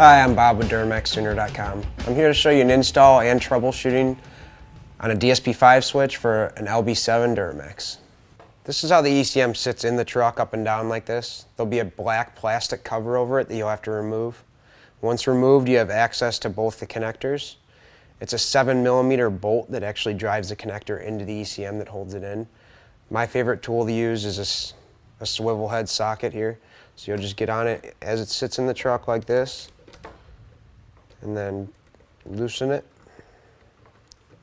Hi, I'm Bob with Duramaxtuner.com. I'm here to show you an install and troubleshooting on a DSP5 switch for an LB7 Duramax. This is how the ECM sits in the truck, up and down like this. There'll be a black plastic cover over it that you'll have to remove. Once removed, you have access to both the connectors. It's a 7mm bolt that actually drives the connector into the ECM that holds it in. My favorite tool to use is a swivel head socket here. So you'll just get on it as it sits in the truck like this, and then loosen it.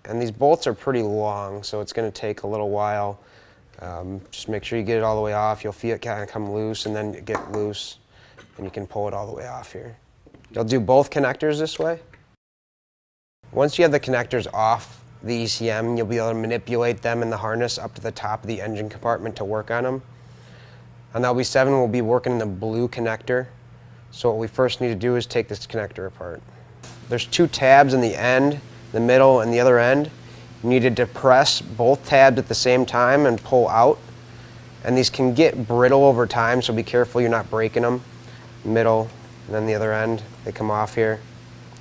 And these bolts are pretty long, so it's going to take a little while. Just make sure you get it all the way off. You'll feel it kind of come loose and then get loose, and you can pull it all the way off here. You'll do both connectors this way. Once you have the connectors off the ECM, you'll be able to manipulate them in the harness up to the top of the engine compartment to work on them. On the LB7, we'll be working in the blue connector. So what we first need to do is take this connector apart. There's two tabs in the end, the middle, and the other end. You need to depress both tabs at the same time and pull out. And these can get brittle over time, so be careful you're not breaking them. Middle, and then the other end, they come off here.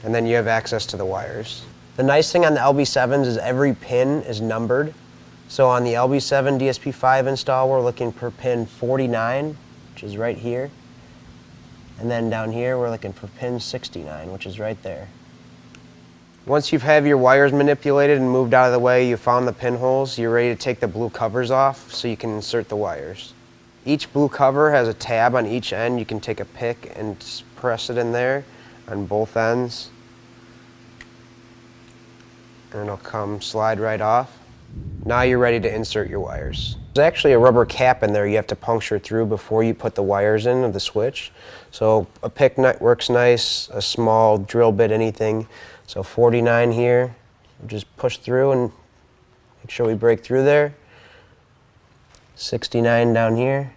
And then you have access to the wires. The nice thing on the LB7s is every pin is numbered. So on the LB7 DSP5 install, we're looking for pin 49, which is right here. And then down here, we're looking for pin 69, which is right there. Once you have your wires manipulated and moved out of the way, you found the pinholes, you're ready to take the blue covers off so you can insert the wires. Each blue cover has a tab on each end. You can take a pick and press it in there on both ends. And it'll come slide right off. Now you're ready to insert your wires. There's actually a rubber cap in there you have to puncture through before you put the wires in of the switch. So a pick nut works nice, a small drill bit, anything. So 49 here, just push through and make sure we break through there. 69 down here,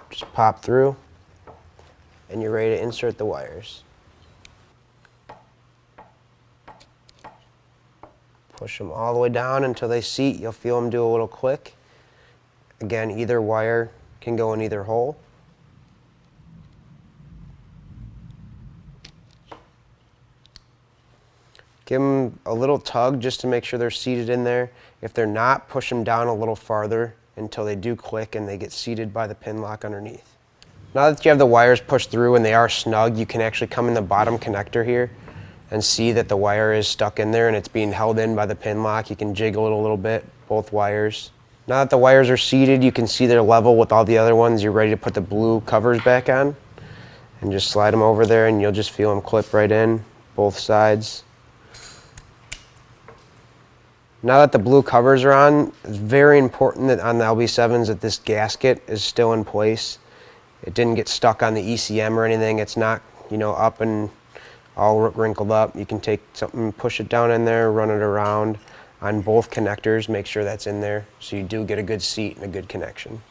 just pop through, and you're ready to insert the wires. Push them all the way down until they seat. You'll feel them do a little click. Again, either wire can go in either hole. Give them a little tug just to make sure they're seated in there. If they're not, push them down a little farther until they do click and they get seated by the pin lock underneath. Now that you have the wires pushed through and they are snug, you can actually come in the bottom connector here and see that the wire is stuck in there and it's being held in by the pin lock. You can jiggle it a little bit, both wires. Now that the wires are seated, you can see they're level with all the other ones. You're ready to put the blue covers back on and just slide them over there and you'll just feel them clip right in, both sides. Now that the blue covers are on, it's very important that on the LB7s that this gasket is still in place. It didn't get stuck on the ECM or anything. It's not, up and all wrinkled up. You can take something, push it down in there, run it around on both connectors, make sure that's in there so you do get a good seat and a good connection.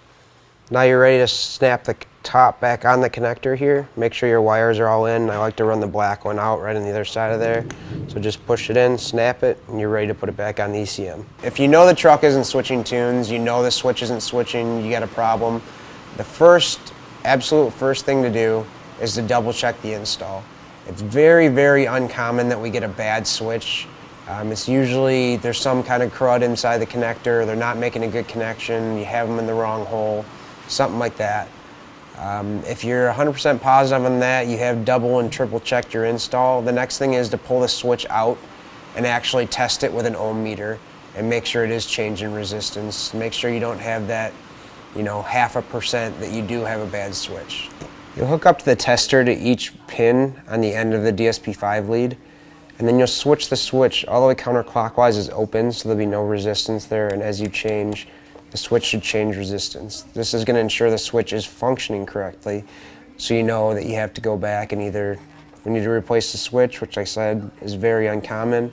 Now you're ready to snap the top back on the connector here. Make sure your wires are all in. I like to run the black one out right on the other side of there. So just push it in, snap it, and you're ready to put it back on the ECM. If you know the truck isn't switching tunes, you know the switch isn't switching, you got a problem, the absolute first thing to do is to double check the install. It's very, very uncommon that we get a bad switch. It's usually there's some kind of crud inside the connector, they're not making a good connection, you have them in the wrong hole, something like that. If you're 100% positive on that, you have double and triple checked your install, the next thing is to pull the switch out and actually test it with an ohm meter and make sure it is changing resistance. Make sure you don't have that, 0.5% that you do have a bad switch. You'll hook up to the tester to each pin on the end of the DSP5 lead, and then you'll switch the switch all the way counterclockwise as open, so there'll be no resistance there, and as you change, the switch should change resistance. This is going to ensure the switch is functioning correctly, so you know that you have to go back and either we need to replace the switch, which I said is very uncommon,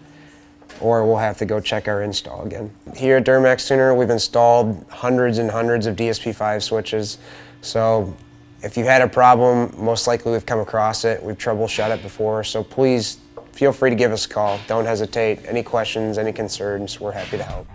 or we'll have to go check our install again. Here at Duramaxtuner, we've installed hundreds and hundreds of DSP5 switches, so if you had a problem, most likely we've come across it. We've troubleshot it before, so please feel free to give us a call. Don't hesitate. Any questions, any concerns, we're happy to help.